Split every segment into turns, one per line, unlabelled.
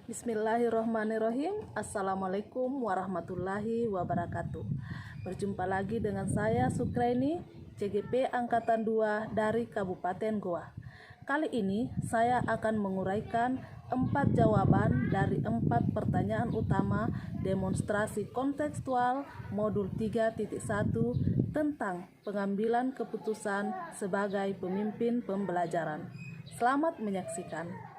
Bismillahirrahmanirrahim. Assalamualaikum warahmatullahi wabarakatuh. Berjumpa lagi dengan saya Sukraini, CGP Angkatan 2 dari Kabupaten Goa. Kali ini saya akan menguraikan 4 jawaban dari 4 pertanyaan utama demonstrasi kontekstual modul 3.1 tentang pengambilan keputusan sebagai pemimpin pembelajaran. Selamat menyaksikan.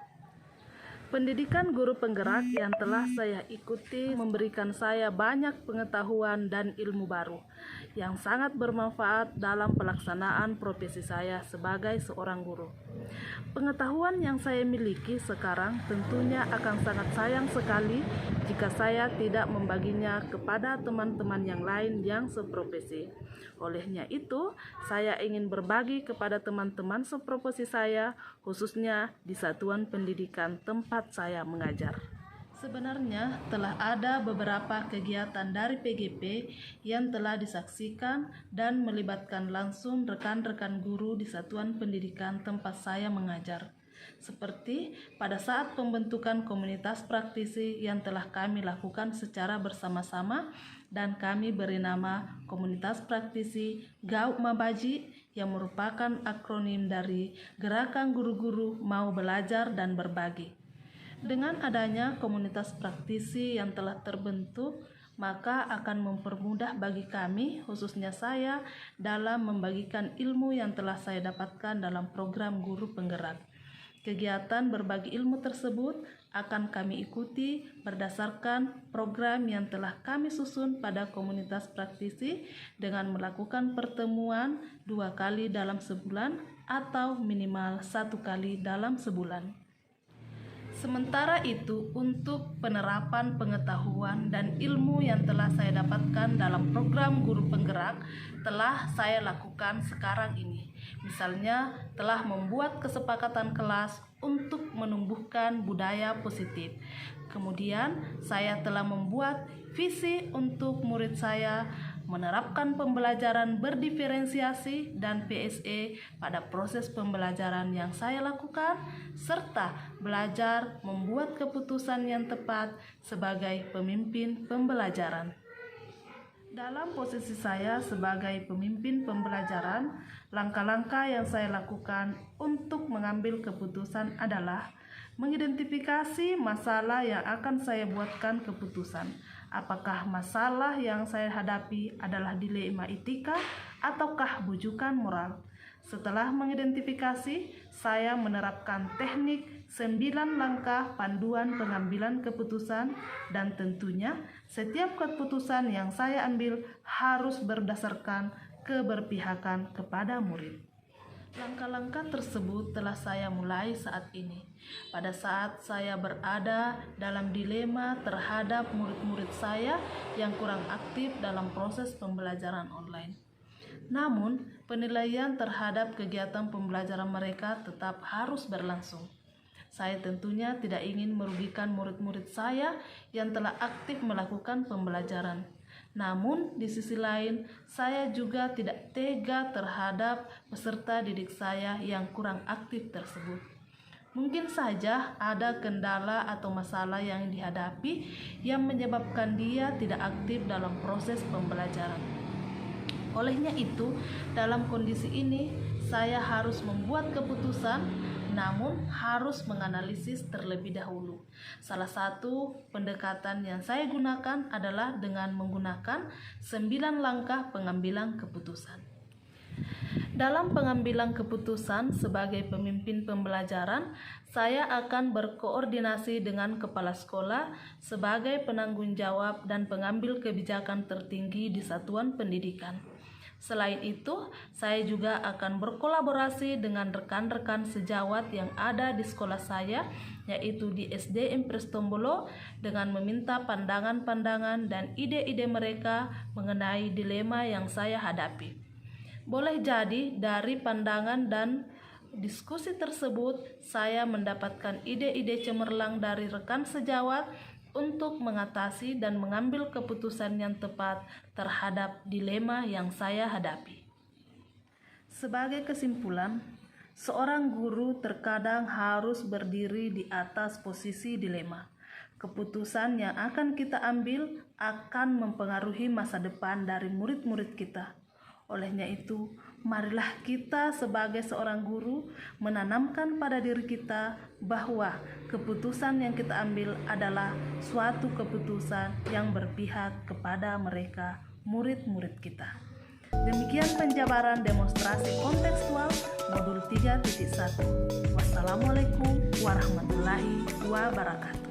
Pendidikan guru penggerak yang telah saya ikuti memberikan saya banyak pengetahuan dan ilmu baru yang sangat bermanfaat dalam pelaksanaan profesi saya sebagai seorang guru. Pengetahuan yang saya miliki sekarang tentunya akan sangat sayang sekali jika saya tidak membaginya kepada teman-teman yang lain yang seprofesi. Olehnya itu, saya ingin berbagi kepada teman-teman seprofesi saya, khususnya di satuan pendidikan tempat saya mengajar. Sebenarnya telah ada beberapa kegiatan dari PGP yang telah disaksikan dan melibatkan langsung rekan-rekan guru di satuan pendidikan tempat saya mengajar. Seperti pada saat pembentukan komunitas praktisi yang telah kami lakukan secara bersama-sama dan kami beri nama Komunitas Praktisi Gau Mabaji yang merupakan akronim dari Gerakan Guru-Guru Mau Belajar dan Berbagi. Dengan adanya komunitas praktisi yang telah terbentuk, maka akan mempermudah bagi kami, khususnya saya, dalam membagikan ilmu yang telah saya dapatkan dalam program guru penggerak. Kegiatan berbagi ilmu tersebut akan kami ikuti berdasarkan program yang telah kami susun pada komunitas praktisi dengan melakukan pertemuan 2 kali dalam sebulan atau minimal 1 kali dalam sebulan. Sementara itu, untuk penerapan pengetahuan dan ilmu yang telah saya dapatkan dalam program guru penggerak telah saya lakukan sekarang ini. Misalnya, telah membuat kesepakatan kelas untuk menumbuhkan budaya positif. Kemudian, saya telah membuat visi untuk murid saya menerapkan pembelajaran berdiferensiasi dan PSE pada proses pembelajaran yang saya lakukan, serta belajar membuat keputusan yang tepat sebagai pemimpin pembelajaran. Dalam posisi saya sebagai pemimpin pembelajaran, langkah-langkah yang saya lakukan untuk mengambil keputusan adalah mengidentifikasi masalah yang akan saya buatkan keputusan. Apakah masalah yang saya hadapi adalah dilema etika ataukah bujukan moral? Setelah mengidentifikasi, saya menerapkan teknik 9 langkah panduan pengambilan keputusan dan tentunya setiap keputusan yang saya ambil harus berdasarkan keberpihakan kepada murid. Langkah-langkah tersebut telah saya mulai saat ini. Pada saat saya berada dalam dilema terhadap murid-murid saya yang kurang aktif dalam proses pembelajaran online. Namun, penilaian terhadap kegiatan pembelajaran mereka tetap harus berlangsung. Saya tentunya tidak ingin merugikan murid-murid saya yang telah aktif melakukan pembelajaran. Namun, di sisi lain, saya juga tidak tega terhadap peserta didik saya yang kurang aktif tersebut. Mungkin saja ada kendala atau masalah yang dihadapi yang menyebabkan dia tidak aktif dalam proses pembelajaran. Olehnya itu, dalam kondisi ini, saya harus membuat keputusan namun harus menganalisis terlebih dahulu. Salah satu pendekatan yang saya gunakan adalah dengan menggunakan 9 langkah pengambilan keputusan. Dalam pengambilan keputusan sebagai pemimpin pembelajaran, saya akan berkoordinasi dengan kepala sekolah sebagai penanggung jawab dan pengambil kebijakan tertinggi di satuan pendidikan. Selain itu, saya juga akan berkolaborasi dengan rekan-rekan sejawat yang ada di sekolah saya, yaitu di SDM Prestombolo, dengan meminta pandangan-pandangan dan ide-ide mereka mengenai dilema yang saya hadapi. Boleh jadi dari pandangan dan diskusi tersebut, saya mendapatkan ide-ide cemerlang dari rekan sejawat untuk mengatasi dan mengambil keputusan yang tepat terhadap dilema yang saya hadapi. Sebagai kesimpulan, seorang guru terkadang harus berdiri di atas posisi dilema. Keputusan yang akan kita ambil akan mempengaruhi masa depan dari murid-murid kita. Olehnya itu, marilah kita sebagai seorang guru menanamkan pada diri kita bahwa keputusan yang kita ambil adalah suatu keputusan yang berpihak kepada mereka, murid-murid kita. Demikian penjabaran demonstrasi kontekstual modul 3.1. Wassalamualaikum warahmatullahi wabarakatuh.